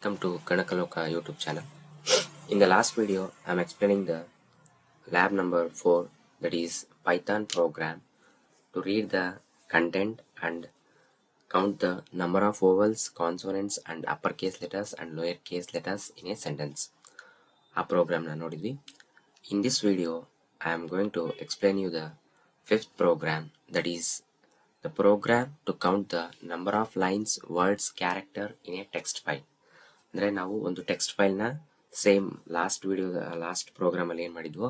Welcome to Kanakaloka YouTube channel. In the last video, I am explaining the lab number 4, that is Python program to read the content and count the number of vowels, consonants and uppercase letters and lowercase letters in a sentence. ಆ program na ನೋಡಿದ್ವಿ. In this video, I am going to explain you the fifth program, that is the program to count the number of lines, words, character in a text file. ಅಂದರೆ ನಾವು ಒಂದು text ಫೈಲ್ನ same last ಪ್ರೋಗ್ರಾಮಲ್ಲಿ ಏನು ಮಾಡಿದ್ವೋ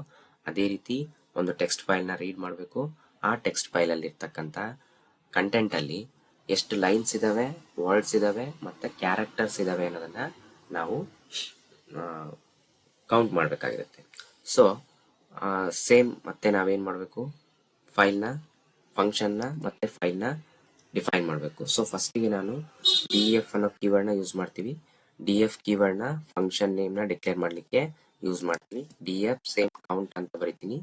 ಅದೇ ರೀತಿ ಒಂದು text ಫೈಲ್ನ read ಮಾಡಬೇಕು. ಆ text ಫೈಲಲ್ಲಿ ಇರ್ತಕ್ಕಂಥ ಕಂಟೆಂಟಲ್ಲಿ ಎಷ್ಟು ಲೈನ್ಸ್ ಇದ್ದಾವೆ, ವರ್ಡ್ಸ್ ಇದ್ದಾವೆ ಮತ್ತು ಕ್ಯಾರೆಕ್ಟರ್ಸ್ ಇದ್ದಾವೆ ಅನ್ನೋದನ್ನು ನಾವು ಕೌಂಟ್ ಮಾಡಬೇಕಾಗಿರುತ್ತೆ. ಸೊ ಸೇಮ್ ಮತ್ತೆ ನಾವೇನು ಮಾಡಬೇಕು, ಫಂಕ್ಷನ್ನ ಮತ್ತು ಫೈಲ್ನ ಡಿಫೈನ್ ಮಾಡಬೇಕು. ಸೊ ಫಸ್ಟಿಗೆ ನಾನು DEF ಅನ್ನೋ ಕೀವರ್ಡ್ನ ಯೂಸ್ ಮಾಡ್ತೀವಿ. DF ಕೀವರ್ಡ್ನ ಫಂಕ್ಷನ್ ನೇಮ್ನ ಡಿಕ್ಲೇರ್ ಮಾಡಲಿಕ್ಕೆ ಯೂಸ್ ಮಾಡ್ತೀನಿ. DF ಸೇಮ್ ಕೌಂಟ್ ಅಂತ ಬರೀತೀನಿ,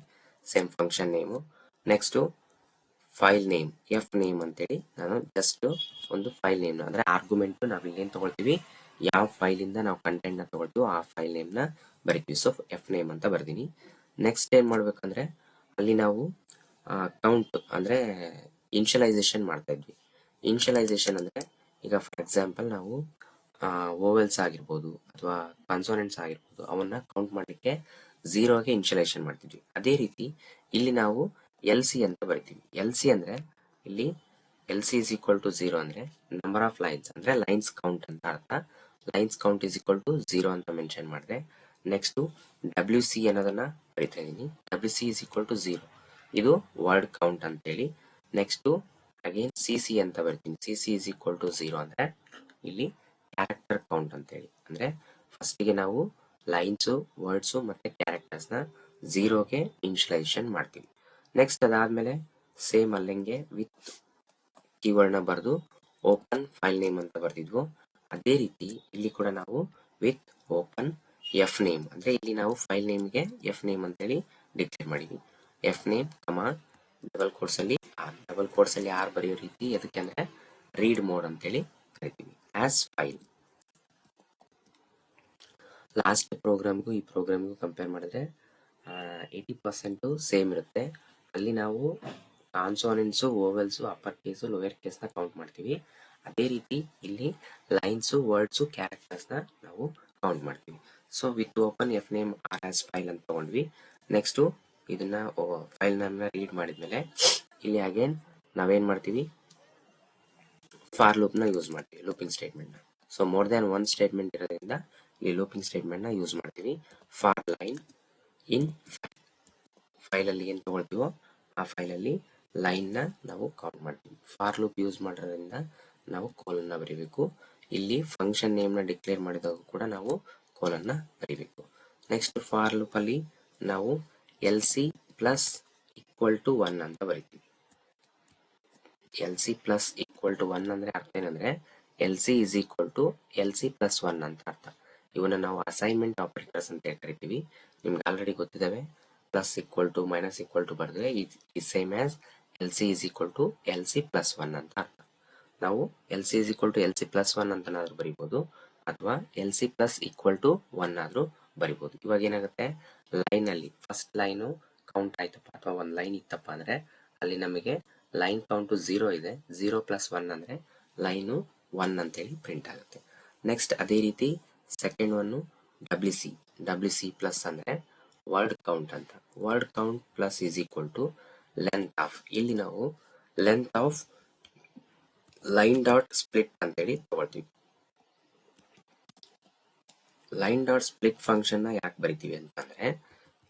same function name. Next file name, F name ಅಂತೇಳಿ ನಾನು ಜಸ್ಟ್ ಒಂದು ಫೈಲ್ ನೇಮ್ನ ಅಂದರೆ ಆರ್ಗ್ಯುಮೆಂಟು ನಾವು ಇಲ್ಲೇನು ತೊಗೊಳ್ತೀವಿ, ಯಾವ ಫೈಲಿಂದ ನಾವು ಕಂಟೆಂಟ್ನ ತೊಗೊಳ್ತೀವೋ ಆ ಫೈಲ್ ನೇಮ್ನ ಬರಿತೀವಿ. ಸೊ ಎಫ್ ನೇಮ್ ಅಂತ ಬರ್ತೀನಿ. ನೆಕ್ಸ್ಟ್ ಏನು ಮಾಡ್ಬೇಕಂದ್ರೆ ಅಲ್ಲಿ ನಾವು ಕೌಂಟ್ ಅಂದರೆ ಇನ್ಷಿಯಲೈಸೇಷನ್ ಮಾಡ್ತಾ ಇದ್ವಿ. ಇನ್ಷಿಯಲೈಸೇಷನ್ ಅಂದರೆ ಈಗ ಫಾರ್ ಎಕ್ಸಾಂಪಲ್ ನಾವು ವೋವೆಲ್ಸ್ ಆಗಿರ್ಬೋದು ಅಥವಾ ಕಾನ್ಸೋನೆಂಟ್ಸ್ ಆಗಿರ್ಬೋದು, ಅವನ್ನ ಕೌಂಟ್ ಮಾಡಲಿಕ್ಕೆ 0ಗೆ ಇನ್ಷಿಯಲೈಸೇಷನ್ ಮಾಡ್ತಿದ್ವಿ. ಅದೇ ರೀತಿ ಇಲ್ಲಿ ನಾವು LC ಅಂತ ಬರಿತೀವಿ. LC ಅಂದರೆ ಇಲ್ಲಿ LC ಇಸ್ ಈಕ್ವಲ್ ಟು 0 ಅಂದರೆ ನಂಬರ್ ಆಫ್ ಲೈನ್ಸ್ ಅಂದರೆ ಲೈನ್ಸ್ ಕೌಂಟ್ ಅಂತ ಅರ್ಥ. Lines count is equal to 0 ಅಂತ ಮೆನ್ಷನ್ ಮಾಡಿದೆ. ನೆಕ್ಸ್ಟು WC ಅನ್ನೋದನ್ನ ಬರಿತಾ ಇದ್ದೀನಿ. WC ಇಸ್ ಈಕ್ವಲ್ ಟು 0, ಇದು ವರ್ಡ್ ಕೌಂಟ್ ಅಂತೇಳಿ. ನೆಕ್ಸ್ಟು ಅಗೇನ್ CC ಅಂತ ಬರ್ತೀನಿ. CC ಇಸ್ ಈಕ್ವಲ್ ಟು 0 ಅಂದರೆ ಇಲ್ಲಿ ಕ್ಯಾರೆಕ್ಟರ್ ಕೌಂಟ್ ಅಂತೇಳಿ. ಅಂದರೆ ಫಸ್ಟಿಗೆ ನಾವು ಲೈನ್ಸು, ವರ್ಡ್ಸು ಮತ್ತು ಕ್ಯಾರೆಕ್ಟರ್ಸ್ನ 0ಗೆ ಇನ್ಷಿಯಲೈಸೇಷನ್ ಮಾಡ್ತೀವಿ. ನೆಕ್ಸ್ಟ್ ಅದಾದಮೇಲೆ ಸೇಮ್ ಅಲ್ಲಂಗೆ ವಿತ್ ಕೀವರ್ಡ್ನ ಬರೆದು ಓಪನ್ ಫೈಲ್ ನೇಮ್ ಅಂತ ಬರ್ತಿದ್ವು. ಅದೇ ರೀತಿ ಇಲ್ಲಿ ಕೂಡ ನಾವು ವಿತ್ ಓಪನ್ ಎಫ್ ನೇಮ್, ಅಂದರೆ ಇಲ್ಲಿ ನಾವು ಫೈಲ್ ನೇಮ್ಗೆ ಎಫ್ ನೇಮ್ ಅಂತೇಳಿ ಡಿಕ್ಲೇರ್ ಮಾಡಿದ್ವಿ. ಎಫ್ ನೇಮ್ ಡಬಲ್ ಕೋಡ್ಸಲ್ಲಿ ಆರ್ ಬರೆಯೋ ರೀತಿ, ಎದಕ್ಕೆ ಅಂದರೆ ರೀಡ್ ಮೋಡ್ ಅಂತೇಳಿ ಕರಿತೀವಿ ಆಸ್ ಫೈಲ್. ಲಾಸ್ಟ್ ಪ್ರೋಗ್ರಾಮ್ಗೂ ಈ ಪ್ರೋಗ್ರಾಮ್ಗೂ ಕಂಪೇರ್ ಮಾಡಿದ್ರೆ 80% ಸೇಮ್ ಇರುತ್ತೆ. ಅಲ್ಲಿ ನಾವು ಕಾನ್ಸೋನೆಂಟ್ಸು, ವೋವೆಲ್ಸು, ಅಪ್ಪರ್ ಕೇಸು, ಲೋಯರ್ ಕೇಸ್ನ ಕೌಂಟ್ ಮಾಡ್ತೀವಿ. ಅದೇ ರೀತಿ ಇಲ್ಲಿ ಲೈನ್ಸು, ವರ್ಡ್ಸು, ಕ್ಯಾರೆಕ್ಟರ್ಸ್ನ ನಾವು ಕೌಂಟ್ ಮಾಡ್ತೀವಿ. So with open F name R as file ಅಂತ ತಗೊಂಡ್ವಿ. ನೆಕ್ಸ್ಟು ಇದನ್ನ ಫೈಲ್ನ ರೀಡ್ ಮಾಡಿದ್ಮೇಲೆ ಇಲ್ಲಿ ಅಗೇನ್ ನಾವೇನು ಮಾಡ್ತೀವಿ, ಫಾರ್ ಲೂಪ್ನ ಯೂಸ್ ಮಾಡ್ತೀವಿ, ಲೂಪಿಂಗ್ ಸ್ಟೇಟ್ಮೆಂಟ್ನ. So more than one statement ಇರೋದ್ರಿಂದ ಇಲ್ಲಿ ಲೂಪಿಂಗ್ ಸ್ಟೇಟ್ಮೆಂಟ್ನ ಯೂಸ್ ಮಾಡ್ತೀವಿ. ಫಾರ್ ಲೈನ್ ಇನ್ ಫೈಲಲ್ಲಿ ಏನು ತಗೊಳ್ತೀವೋ ಆ ಫೈಲಲ್ಲಿ ಲೈನ್ನ ನಾವು ಕೌಂಟ್ ಮಾಡ್ತೀವಿ. ಫಾರ್ ಲೂಪ್ ಯೂಸ್ ಮಾಡೋದ್ರಿಂದ ನಾವು ಕೋಲನ್ನ ಬರೀಬೇಕು. ಇಲ್ಲಿ ಫಂಕ್ಷನ್ ನೇಮ್ನ ಡಿಕ್ಲೇರ್ ಮಾಡಿದಾಗ ಕೂಡ ನಾವು ಕೋಲನ್ನ ಬರೀಬೇಕು. ನೆಕ್ಸ್ಟ್ ಫಾರ್ ಲೂಪಲ್ಲಿ ನಾವು LC ಪ್ಲಸ್ ಈಕ್ವಲ್ ಟು 1 ಅಂತ ಬರಿತೀವಿ. LC ಪ್ಲಸ್ ಈಕ್ವಲ್ ಟು 1 ಅಂದರೆ ಅರ್ಥ ಏನಂದರೆ LC is equal to LC plus 1 ಅಂತ ಅರ್ಥ. ಇವನ್ನ ನಾವು ಅಸೈನ್ಮೆಂಟ್ ಆಪರೇಟರ್ಸ್ ಅಂತ ಕರಿತೀವಿ. ನಿಮ್ಗೆ ಆಲ್ರೆಡಿ ಗೊತ್ತಿದ್ದಾವೆ. Plus equal to minus equal to ಬರೆದ್ರೆ is same as LC is equal to LC plus 1 ಅಂತ ಅರ್ಥ. ನಾವು LC is equal to LC plus 1 ಅಂತನಾದ್ರೂ ಬರಿಬೋದು, ಅಥವಾ LC ಪ್ಲಸ್ ಈಕ್ವಲ್ ಟು 1 ಆದರೂ ಬರಿಬೋದು. ಇವಾಗ ಏನಾಗುತ್ತೆ, ಲೈನಲ್ಲಿ ಫಸ್ಟ್ ಲೈನು ಕೌಂಟ್ ಆಯ್ತಪ್ಪ ಅಥವಾ ಒಂದು ಲೈನ್ ಇತ್ತಪ್ಪ ಅಂದರೆ ಅಲ್ಲಿ ನಮಗೆ ಲೈನ್ ಕೌಂಟು 0 ಇದೆ. 0 ಪ್ಲಸ್ 1 ಅಂದರೆ ಲೈನು 1 ಅಂತೇಳಿ ಪ್ರಿಂಟ್ ಆಗುತ್ತೆ. ನೆಕ್ಸ್ಟ್ ಅದೇ ರೀತಿ ಸೆಕೆಂಡ್ ಒನ್ನು WC ಪ್ಲಸ್ ಅಂದರೆ ವರ್ಡ್ ಕೌಂಟ್ ಅಂತ. Word count plus is equal to length of, ಇಲ್ಲಿ ನಾವು length of line dot split ಅಂತೇಳಿ ತಗೊಳ್ತೀವಿ. ಲೈನ್ ಡಾಟ್ ಸ್ಪ್ಲಿಟ್ ಫಂಕ್ಷನ್ನ ಯಾಕೆ ಬರಿತೀವಿ ಅಂತಂದರೆ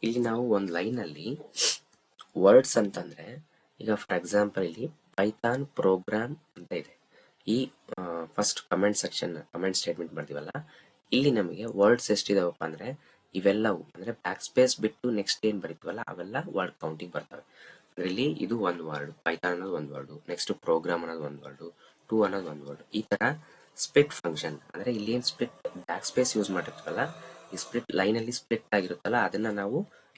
ಇಲ್ಲಿ ನಾವು ಒಂದು ಲೈನಲ್ಲಿ ವರ್ಡ್ಸ್ ಅಂತಂದರೆ, ಈಗ ಫಾರ್ ಎಕ್ಸಾಂಪಲ್ ಇಲ್ಲಿ ಪೈಥಾನ್ ಪ್ರೋಗ್ರಾಮ್ ಅಂತ ಇದೆ. ಈ ಫಸ್ಟ್ ಕಮೆಂಟ್ ಸ್ಟೇಟ್ಮೆಂಟ್ ಬರ್ತೀವಲ್ಲ, ಇಲ್ಲಿ ನಮಗೆ ವರ್ಡ್ಸ್ ಎಷ್ಟಿದಾವಪ್ಪ ಅಂದರೆ ಇವೆಲ್ಲವು ಅಂದರೆ ಬ್ಯಾಕ್ ಸ್ಪೇಸ್ ಬಿಟ್ಟು ನೆಕ್ಸ್ಟ್ ಏನು ಬರೀತೀವಲ್ಲ ಅವೆಲ್ಲ ವರ್ಡ್ ಕೌಂಟಿಗೆ ಬರ್ತವೆ. ಅದರಲ್ಲಿ ಇದು ಒಂದು ವರ್ಡ್, ಪೈಥಾನ್ ಅನ್ನೋದು ಒಂದು ವರ್ಡು, ನೆಕ್ಸ್ಟ್ ಪ್ರೋಗ್ರಾಮ್ ಅನ್ನೋದು ಒಂದು ವರ್ಡು, ಟು ಅನ್ನೋದು ಒಂದು ವರ್ಡ್. ಈ ಥರ ಸ್ಪ್ಲಿಟ್ ಫಂಕ್ಷನ್ ಅಂದರೆ ಇಲ್ಲಿ ಏನು ಸ್ಪ್ಲಿಟ್ ಬ್ಯಾಕ್ ಸ್ಪೇಸ್ ಯೂಸ್ ಮಾಡಿರ್ತೀವಲ್ಲ, ಈ ಸ್ಪ್ಲಿಟ್ ಲೈನಲ್ಲಿ ಸ್ಪ್ಲಿಟ್ ಆಗಿರುತ್ತಲ್ಲ ಅದನ್ನು ನಾವು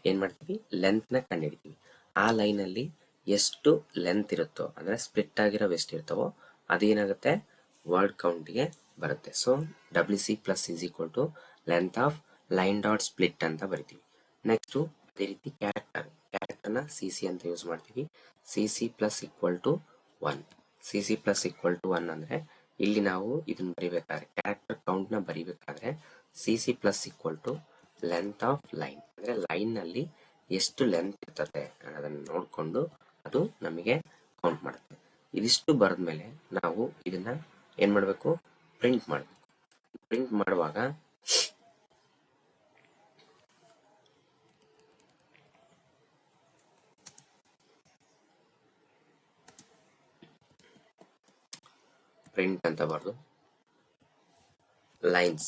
ಏನು ಮಾಡ್ತೀವಿ, ಲೆಂತ್ನ ಕಂಡುಹಿಡಿತೀವಿ. ಆ ಲೈನಲ್ಲಿ ಎಷ್ಟು ಲೆಂತ್ ಇರುತ್ತೋ ಅಂದರೆ ಸ್ಪ್ಲಿಟ್ ಆಗಿರೋ ಎಷ್ಟು ಇರ್ತಾವೋ ಅದೇನಾಗುತ್ತೆ ವರ್ಡ್ ಕೌಂಟಿಗೆ ಬರುತ್ತೆ. So W C plus is equal to length of line dot split ಅಂತ ಬರಿತೀವಿ. ನೆಕ್ಸ್ಟು ಅದೇ ರೀತಿ ಕ್ಯಾರೆಕ್ಟರ್ನ ಸಿ ಸಿ ಅಂತ ಯೂಸ್ ಮಾಡ್ತೀವಿ. C C plus equal to 1. C C plus equal to 1 ಅಂದರೆ ಇಲ್ಲಿ ನಾವು ಇದನ್ನ ಬರಿಬೇಕಾದ್ರೆ ಕ್ಯಾರೆಕ್ಟರ್ ಕೌಂಟ್ನ ಬರಿಬೇಕಾದ್ರೆ C C plus equal to length of line, ಅಂದರೆ ಲೈನ್ನಲ್ಲಿ ಎಷ್ಟು ಲೆಂತ್ ಇರ್ತದೆ ಅನ್ನೋದನ್ನು ನೋಡಿಕೊಂಡು ಅದು ನಮಗೆ ಕೌಂಟ್ ಮಾಡುತ್ತೆ. ಇದಿಷ್ಟು ಬರೆದ್ಮೇಲೆ ನಾವು ಇದನ್ನ ಏನು ಮಾಡಬೇಕು, ಪ್ರಿಂಟ್ ಮಾಡಬೇಕು. ಪ್ರಿಂಟ್ ಮಾಡುವಾಗ ಪ್ರಿಂಟ್ ಅಂತ ಬರೆದು ಲೈನ್ಸ್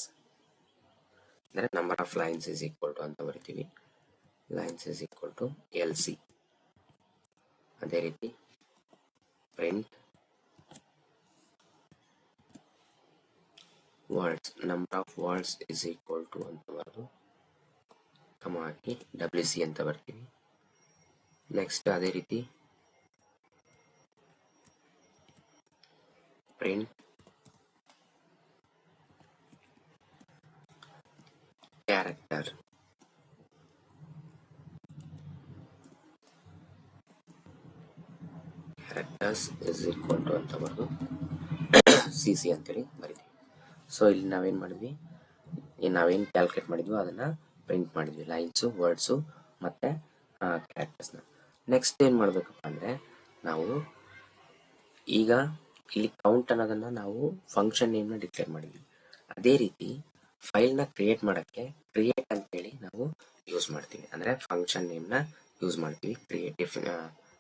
ಅಂದರೆ number of lines is equal to ಅಂತ ಬರಿತೀವಿ. Lines is equal to L C. ಅದೇ ರೀತಿ print words, number of words is equal to ಅಂತ ಬರೆದು ಕಮ ಹಾಕಿ ಡಬ್ಲ್ಯೂ ಸಿ ಅಂತ ಬರ್ತೀವಿ. ನೆಕ್ಸ್ಟ್ ಅದೇ ರೀತಿ print character, characters is equal to ಅಂತ ಬರೆದು ಸಿ ಸಿ ಅಂತೇಳಿ ಬರಿತೀವಿ. ಸೊ ಇಲ್ಲಿ ನಾವೇನು ಮಾಡಿದ್ವಿ, ನಾವೇನು ಕ್ಯಾಲ್ಕುಲೇಟ್ ಮಾಡಿದ್ವಿ ಅದನ್ನು ಪ್ರಿಂಟ್ ಮಾಡಿದ್ವಿ, ಲೈನ್ಸು, ವರ್ಡ್ಸು ಮತ್ತು ಕ್ಯಾರೆಕ್ಟರ್ಸ್ನ. ನೆಕ್ಸ್ಟ್ ಏನು ಮಾಡಬೇಕಪ್ಪ ಅಂದರೆ ನಾವು ಈಗ ಇಲ್ಲಿ ಕೌಂಟ್ ಅನ್ನೋದನ್ನು ನಾವು ಫಂಕ್ಷನ್ ನೇಮ್ನ ಡಿಕ್ಲೇರ್ ಮಾಡಿದ್ವಿ. ಅದೇ ರೀತಿ ಫೈಲ್ನ ಕ್ರಿಯೇಟ್ ಮಾಡೋಕ್ಕೆ ಕ್ರಿಯೇಟ್ ಅಂತೇಳಿ ನಾವು ಯೂಸ್ ಮಾಡ್ತೀವಿ. ಅಂದರೆ ಫಂಕ್ಷನ್ ನೇಮ್ನ ಯೂಸ್ ಮಾಡ್ತೀವಿ.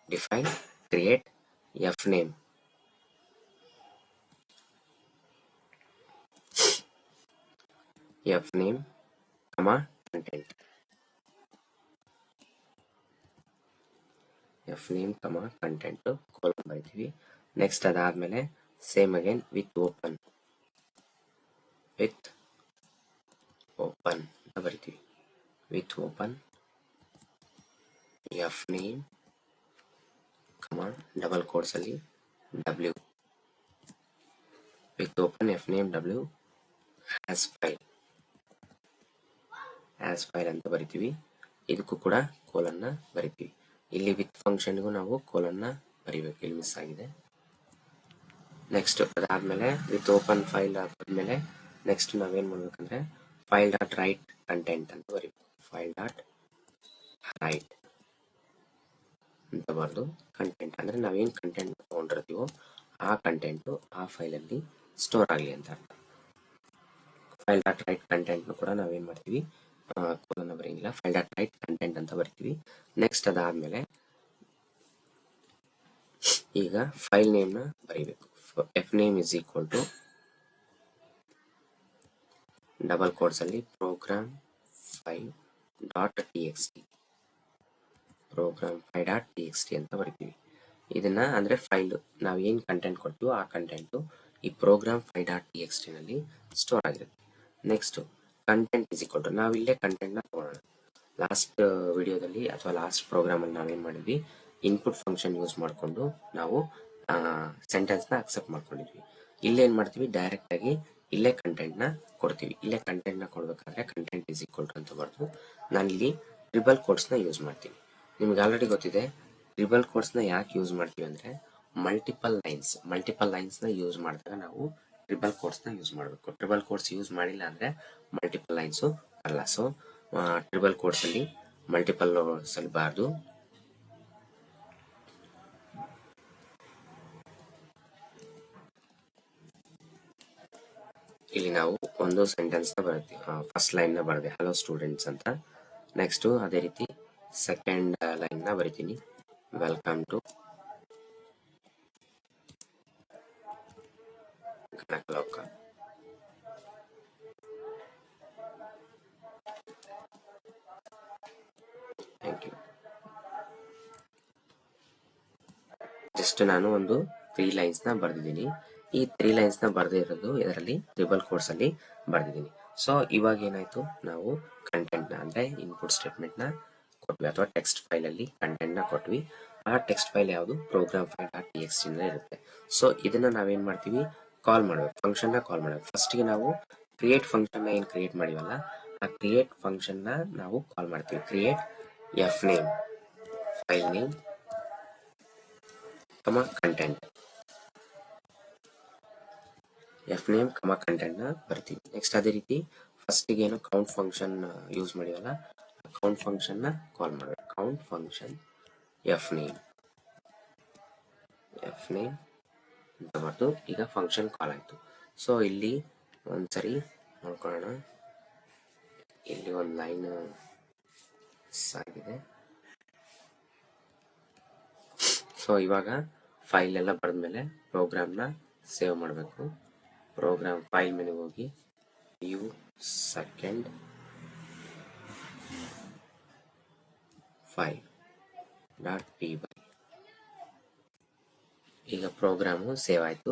Define create F name, F name comma content, F name comma content colon ಬರಿತೀವಿ. ನೆಕ್ಸ್ಟ್ ಅದಾದಮೇಲೆ ಸೇಮ್ ಅಗೇನ್ ವಿತ್ ಓಪನ್ ಅಂತ ಬರಿತೀವಿ. With open F name comma double ಕೋಡ್ಸಲ್ಲಿ W, with open F name W as file ಅಂತ ಬರಿತೀವಿ. ಇದಕ್ಕೂ ಕೂಡ ಕೋಲನ್ನ ಬರಿತೀವಿ. ಇಲ್ಲಿ ವಿತ್ ಫಂಕ್ಷನ್ಗೂ ನಾವು ಕೋಲನ್ನ ಬರಿಬೇಕು, ಇಲ್ಲಿ ಮಿಸ್ ಆಗಿದೆ. ನೆಕ್ಸ್ಟ್ ಅದಾದಮೇಲೆ ವಿತ್ ಓಪನ್ ಫೈಲ್ ಆದ್ಮೇಲೆ ನೆಕ್ಸ್ಟ್ ನಾವೇನು ಮಾಡ್ಬೇಕಂದ್ರೆ ಫೈಲ್ ಡಾಟ್ ರೈಟ್ ಕಂಟೆಂಟ್ ಅಂತ ಬರೀಬೇಕು. ಫೈಲ್ ಡಾಟ್ ರೈಟ್ ಅಂತ ಬರೆದು ಕಂಟೆಂಟ್ ಅಂದರೆ ನಾವೇನು ಕಂಟೆಂಟ್ ತೊಗೊಂಡಿರ್ತೀವೋ ಆ ಕಂಟೆಂಟು ಆ ಫೈಲಲ್ಲಿ ಸ್ಟೋರ್ ಆಗಲಿ ಅಂತ ಅರ್ಥ. ಫೈಲ್ ಡಾಟ್ ರೈಟ್ ಕಂಟೆಂಟ್ನು ಕೂಡ ನಾವೇನು ಮಾಡ್ತೀವಿ, ಕೋಲನ್ನ ಬರೆಯಂಗಿಲ್ಲ, ಫೈಲ್ ಡಾಟ್ ರೈಟ್ ಕಂಟೆಂಟ್ ಅಂತ ಬರಿತೀವಿ. ನೆಕ್ಸ್ಟ್ ಅದಾದಮೇಲೆ ಈಗ ಫೈಲ್ ನೇಮ್ನ ಬರೀಬೇಕು. F name is equal to double ಕೋಡ್ಸಲ್ಲಿ ಪ್ರೋಗ್ರಾಮ್ 5.txt, ಪ್ರೋಗ್ರಾಮ್ 5.txt ಅಂತ ಬರಿತೀವಿ. ಇದನ್ನ ಅಂದರೆ ಫೈಲು ನಾವು ಏನು ಕಂಟೆಂಟ್ ಕೊಡ್ತೀವೋ ಆ ಕಂಟೆಂಟು ಈ ಪ್ರೋಗ್ರಾಮ್ 5.txt ನಲ್ಲಿ ಸ್ಟೋರ್ ಆಗಿರುತ್ತೆ. Next content is equal to, ನಾವಿಲ್ಲೇ ಕಂಟೆಂಟ್ನ ತಗೊಳ್ಳೋಣ. ಲಾಸ್ಟ್ ವಿಡಿಯೋದಲ್ಲಿ ಅಥವಾ ಲಾಸ್ಟ್ ಪ್ರೋಗ್ರಾಮಲ್ಲಿ ನಾವೇನು ಮಾಡಿದ್ವಿ, ಇನ್ಪುಟ್ ಫಂಕ್ಷನ್ ಯೂಸ್ ಮಾಡಿಕೊಂಡು ನಾವು ಸೆಂಟೆನ್ಸ್ನ ಅಕ್ಸೆಪ್ಟ್ ಮಾಡ್ಕೊಂಡಿದ್ವಿ. ಇಲ್ಲೇನು ಮಾಡ್ತೀವಿ, ಡೈರೆಕ್ಟಾಗಿ ಇಲ್ಲೇ ಕಂಟೆಂಟ್ನ ಕೊಡ್ತೀವಿ. ಇಲ್ಲೇ ಕಂಟೆಂಟ್ನ ಕೊಡಬೇಕಾದ್ರೆ ಕಂಟೆಂಟ್ ಇಸ್ ಈಕ್ವಲ್ ಟು ಅಂತ ಬರೆದು ನಾನಿಲ್ಲಿ ಟ್ರಿಬಲ್ ಕೋಡ್ಸ್ನ ಯೂಸ್ ಮಾಡ್ತೀನಿ. ನಿಮ್ಗೆ ಆಲ್ರೆಡಿ ಗೊತ್ತಿದೆ ಟ್ರಿಬಲ್ ಕೋಡ್ಸ್ನ ಯಾಕೆ ಯೂಸ್ ಮಾಡ್ತೀವಿ ಅಂದರೆ ಮಲ್ಟಿಪಲ್ ಲೈನ್ಸ್ನ ಯೂಸ್ ಮಾಡಿದಾಗ ನಾವು ಟ್ರಿಬಲ್ ಕೋಡ್ಸ್ನ ಯೂಸ್ ಮಾಡಬೇಕು. ಟ್ರಿಬಲ್ ಕೋಡ್ಸ್ ಯೂಸ್ ಮಾಡಿಲ್ಲ ಅಂದರೆ ಮಲ್ಟಿಪಲ್ ಲೈನ್ಸು ಅಲ್ಲ. ಸೊ ಟ್ರಿಬಲ್ ಕೋಡ್ಸಲ್ಲಿ ಮಲ್ಟಿಪಲ್ ಸಲ್ಬಾರ್ದು. ಇಲ್ಲಿ ನಾವು ಒಂದು ಸೆಂಟೆನ್ಸ್ನ ಬರ್ತೀವಿ, ಫಸ್ಟ್ ಲೈನ್ನ ಬರೆದೆ ಹಲೋ ಸ್ಟೂಡೆಂಟ್ಸ್ ಅಂತ. ನೆಕ್ಸ್ಟು ಅದೇ ರೀತಿ ಸೆಕೆಂಡ್ ಲೈನ್ನ ಬರಿತೀನಿ, welcome to Ganakaloka. Thank you. Just ನಾನು ಒಂದು 3 ಲೈನ್ಸ್ನ ಬರೆದಿದ್ದೀನಿ. ಈ 3 ಲೈನ್ಸ್ನ ಬರೆದಿರೋದು ಇದರಲ್ಲಿ ಟ್ರಿಬಲ್ ಕೋಡ್ಸಲ್ಲಿ ಬರೆದಿದ್ದೀನಿ. ಸೊ ಇವಾಗ ಏನಾಯಿತು, ನಾವು ಕಂಟೆಂಟ್ನ ಅಂದರೆ ಇನ್ಪುಟ್ ಸ್ಟೇಟ್ಮೆಂಟ್ನ ಕೊಟ್ವಿ ಅಥವಾ ಟೆಕ್ಸ್ಟ್ ಫೈಲಲ್ಲಿ ಕಂಟೆಂಟ್ನ ಕೊಟ್ವಿ. ಆ ಟೆಕ್ಸ್ಟ್ ಫೈಲ್ ಯಾವುದು, ಪ್ರೋಗ್ರಾಮ್ 5.txt ಇರುತ್ತೆ. ಸೊ ಇದನ್ನು ನಾವೇನು ಮಾಡ್ತೀವಿ, ಕಾಲ್ ಮಾಡಬೇಕು, ಫಂಕ್ಷನ್ನ ಕಾಲ್ ಮಾಡಬೇಕು. ಫಸ್ಟ್ಗೆ ನಾವು ಕ್ರಿಯೇಟ್ ಫಂಕ್ಷನ್ನ ಏನು ಕ್ರಿಯೇಟ್ ಮಾಡಿವಲ್ಲ, ಆ ಕ್ರಿಯೇಟ್ ಫಂಕ್ಷನ್ನ ನಾವು ಕಾಲ್ ಮಾಡ್ತೀವಿ. Create F name, file name, content, F name ಕಂಟೆಂಟ್ನ ಬರ್ತೀವಿ. ನೆಕ್ಸ್ಟ್ ಅದೇ ರೀತಿ ಫಸ್ಟಿಗೆ ಏನು ಕೌಂಟ್ ಫಂಕ್ಷನ್ ಯೂಸ್ ಮಾಡಿವಲ್ಲ, ಕೌಂಟ್ ಫಂಕ್ಷನ್ನ ಕಾಲ್ ಮಾಡಬೇಕು. ಕೌಂಟ್ ಫಂಕ್ಷನ್ ಎಫ್ ನೇಮ್ ಅಂತ ಬರ್ತು. ಈಗ ಫಂಕ್ಷನ್ ಕಾಲ್ ಆಯಿತು. ಸೊ ಇಲ್ಲಿ ಒಂದ್ಸರಿ ನೋಡ್ಕೊಳ್ಳೋಣ. ಇಲ್ಲಿ ಒಂದು ಲೈನ್ ಆಗಿದೆ. ಸೊ ಇವಾಗ ಫೈಲ್ ಎಲ್ಲ ಬರೆದ್ಮೇಲೆ ಪ್ರೋಗ್ರಾಮ್ನ ಸೇವ್ ಮಾಡಬೇಕು. ಪ್ರೋಗ್ರಾಮ್ ಫೈಲ್ ಮೆನು ಹೋಗಿ ವ್ಯೂ ಸೆಕೆಂಡ್ ಫೈಲ್ .py. ಈಗ ಪ್ರೋಗ್ರಾಮು ಸೇವ್ ಆಯಿತು.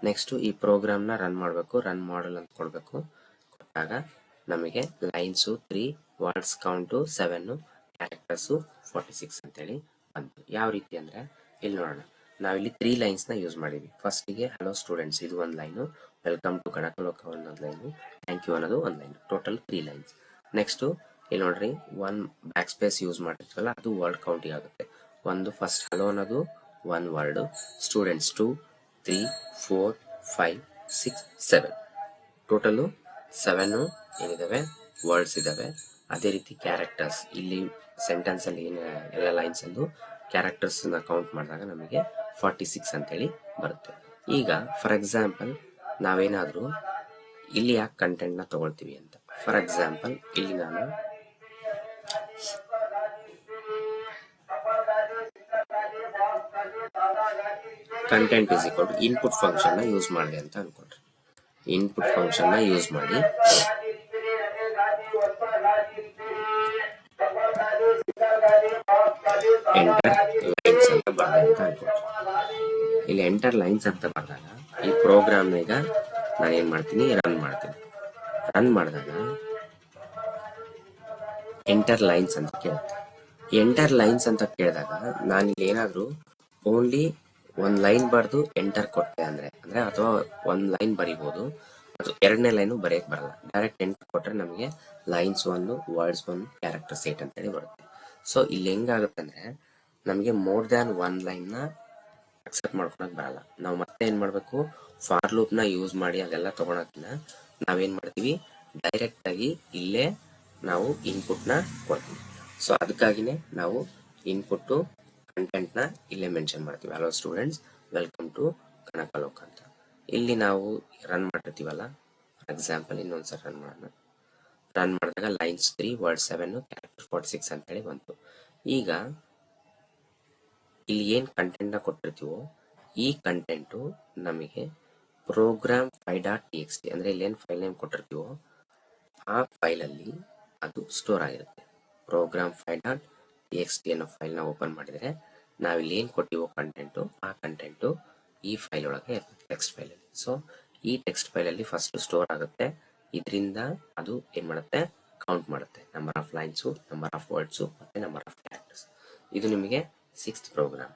ನೆಕ್ಸ್ಟು ಈ ಪ್ರೋಗ್ರಾಮ್ನ ರನ್ ಮಾಡಬೇಕು. ರನ್ ಮಾಡಲ್ ಅಂತ ಕೊಡಬೇಕು. ಕೊಟ್ಟಾಗ ನಮಗೆ ಲೈನ್ಸು 3, ವರ್ಡ್ಸ್ ಕೌಂಟು 7, ಕ್ಯಾರೆಕ್ಟರ್ಸು 46 ಅಂತೇಳಿ ಬಂತು. ಯಾವ ರೀತಿ ಅಂದರೆ ಇಲ್ಲಿ ನೋಡೋಣ. ನಾವಿಲ್ಲಿ 3 ಲೈನ್ಸ್ನ ಯೂಸ್ ಮಾಡಿದ್ವಿ. ಫಸ್ಟಿಗೆ ಹಲೋ ಸ್ಟೂಡೆಂಟ್ಸ್ ಇದು ಒಂದು ಲೈನು, ವೆಲ್ಕಮ್ ಟು ಕನಕಲೋಕ ಅನ್ನೋದು ಲೈನು, ಥ್ಯಾಂಕ್ ಯು ಅನ್ನೋದು ಒಂದು ಲೈನು, ಟೋಟಲ್ 3 ಲೈನ್ಸ್. ನೆಕ್ಸ್ಟು ಇಲ್ಲಿ ನೋಡ್ರಿ, 1 ಬ್ಯಾಕ್ ಸ್ಪೇಸ್ ಯೂಸ್ ಮಾಡಿರ್ತೀವಲ್ಲ ಅದು ವರ್ಡ್ ಕೌಂಟಿಗೆ ಆಗುತ್ತೆ. ಒಂದು ಫಸ್ಟ್ ಹಲೋ ಅನ್ನೋದು 1 ವರ್ಡು, ಸ್ಟೂಡೆಂಟ್ಸ್ 2, 3, 4, 5, 6, 7, ಟೋಟಲು 7 ಏನಿದಾವೆ ವರ್ಡ್ಸ್ ಇದಾವೆ. ಅದೇ ರೀತಿ ಕ್ಯಾರೆಕ್ಟರ್ಸ್, ಇಲ್ಲಿ ಸೆಂಟೆನ್ಸ್ ಅಲ್ಲಿ ಏನು ಎಲ್ಲ ಲೈನ್ಸ್ ಅಲ್ಲೂ ಕ್ಯಾರೆಕ್ಟರ್ಸ್ ನ ಕೌಂಟ್ ಮಾಡಿದಾಗ ನಮಗೆ 46 ಅಂತೇಳಿ ಬರುತ್ತೆ. ಈಗ ಫಾರ್ ಎಕ್ಸಾಂಪಲ್ ನಾವೇನಾದ್ರೂ ಇಲ್ಲಿ ಯಾಕೆ ಕಂಟೆಂಟ್ ನ ತಗೊಳ್ತೀವಿ ಅಂತ, ಫಾರ್ ಎಕ್ಸಾಂಪಲ್ ಇಲ್ಲಿ ನಾನು content is equal to input function ನ ಯೂಸ್ ಮಾಡಿದೆ ಅಂತ ಅನ್ಕೊಂಡ್ರಿ. ಇನ್ಪುಟ್ ಫಂಕ್ಷನ್ ನ ಯೂಸ್ ಮಾಡಿ ಎಂಟರ್ ಲೈನ್ಸ್ ಅಂತ ಬರ್ದೆ ಅಂತ ಅನ್ಕೊಂಡ್ರಿ. ಇಲ್ಲಿ ಎಂಟರ್ ಲೈನ್ಸ್ ಅಂತ ಬರ್ದಾಗ ಈ ಪ್ರೋಗ್ರಾಮ್ ಈಗ ನಾನು ಏನ್ ಮಾಡ್ತೀನಿ, ರನ್ ಮಾಡ್ತೀನಿ. ರನ್ ಮಾಡಿದಾಗ ಎಂಟರ್ ಲೈನ್ಸ್ ಅಂತ ಕೇಳುತ್ತೆ. ಎಂಟರ್ ಲೈನ್ಸ್ ಅಂತ ಕೇಳಿದಾಗ ನಾನು ಇಲ್ಲಿ ಏನಾದ್ರು ಓನ್ಲಿ ಒಂದ್ ಲೈನ್ ಬರೆದು ಎಂಟರ್ ಕೊಟ್ಟೆ ಅಂದ್ರೆ ಅಥವಾ ಒಂದ್ ಲೈನ್ ಬರಿಬಹುದು, ಅದು ಎರಡನೇ ಲೈನು ಬರೆಯಕ್ ಬರಲ್ಲ. ಡೈರೆಕ್ಟ್ ಎಂಟರ್ ಕೊಟ್ರೆ ನಮಗೆ ಲೈನ್ಸ್ 1, ವರ್ಡ್ಸ್ 1, ಕ್ಯಾರೆಕ್ಟರ್ಸ್ 8 ಅಂತೇಳಿ ಬರುತ್ತೆ. ಸೊ ಇಲ್ಲಿ ಹೆಂಗಾಗುತ್ತೆ ಅಂದ್ರೆ ನಮಗೆ ಮೋರ್ ದ್ಯಾನ್ 1 ಲೈನ್ ನ ಅಕ್ಸೆಪ್ಟ್ ಮಾಡ್ಕೊಳಕ್ ಬರಲ್ಲ. ನಾವು ಮತ್ತೆ ಏನ್ ಮಾಡ್ಬೇಕು, ಫಾರ್ ಲೂಪ್ ನ ಯೂಸ್ ಮಾಡಿ ಅದೆಲ್ಲ ತಗೊಳಕಿನ ನಾವೇನ್ ಮಾಡ್ತೀವಿ, ಡೈರೆಕ್ಟ್ ಆಗಿ ಇಲ್ಲೇ ನಾವು ಇನ್ಪುಟ್ ನ ಕೊಡ್ತೀವಿ. ಸೊ ಅದಕ್ಕಾಗಿನೇ ನಾವು ಇನ್ಪುಟ್ ಕಂಟೆಂಟ್ ನ ಇಲ್ಲೇ ಮೆನ್ಷನ್ ಮಾಡ್ತೀವಿ. ಹಲೋ ಸ್ಟೂಡೆಂಟ್ಸ್, ವೆಲ್ಕಮ್ ಟು ಕನಕಲೋಕ ಅಂತ. ಇಲ್ಲಿ ನಾವು ರನ್ ಮಾಡಿರ್ತೀವಲ್ಲ, ಫಾರ್ ಎಕ್ಸಾಂಪಲ್ ಇನ್ನೊಂದ್ಸರಿ ರನ್ ಮಾಡೋಣ. ರನ್ ಮಾಡಿದಾಗ ಲೈನ್ಸ್ 3, ವರ್ಡ್ 7, ಕ್ಯಾರೆಕ್ಟರ್ 46 ಅಂತೇಳಿ ಬಂತು. ಈಗ ಇಲ್ಲಿ ಏನ್ ಕಂಟೆಂಟ್ ನ ಕೊಟ್ಟಿರ್ತೀವೋ ಈ ಕಂಟೆಂಟು ನಮಗೆ ಪ್ರೋಗ್ರಾಮ್ 5.txt ಅಂದ್ರೆ ಇಲ್ಲಿ ಏನ್ ಫೈಲ್ ನೇಮ್ ಕೊಟ್ಟಿರ್ತೀವೋ ಆ ಫೈಲ್ ಅಲ್ಲಿ ಅದು ಸ್ಟೋರ್ ಆಗಿರುತ್ತೆ. ಪ್ರೋಗ್ರಾಮ್ 5.txt ಅನ್ನೋ ಫೈಲ್ ನ ಓಪನ್ ಮಾಡಿದ್ರೆ ನಾವಿಲ್ಲಿ ಏನ್ ಕೊಟ್ಟಿವೋ ಕಂಟೆಂಟು, ಆ ಕಂಟೆಂಟು ಈ ಫೈಲ್ ಒಳಗೆ ಇರುತ್ತೆ, ಟೆಕ್ಸ್ಟ್ ಫೈಲ್ ಅಲ್ಲಿ. ಸೊ ಈ ಟೆಕ್ಸ್ಟ್ ಫೈಲ್ ಅಲ್ಲಿ ಫಸ್ಟ್ ಸ್ಟೋರ್ ಆಗುತ್ತೆ. ಇದರಿಂದ ಅದು ಏನ್ ಮಾಡುತ್ತೆ, ಕೌಂಟ್ ಮಾಡುತ್ತೆ number of lines, number of words ಮತ್ತೆ ನಂಬರ್ ಆಫ್ ಕ್ಯಾರೆಕ್ಟರ್ಸ್. ಇದು ನಿಮಗೆ 6th ಪ್ರೋಗ್ರಾಮ್.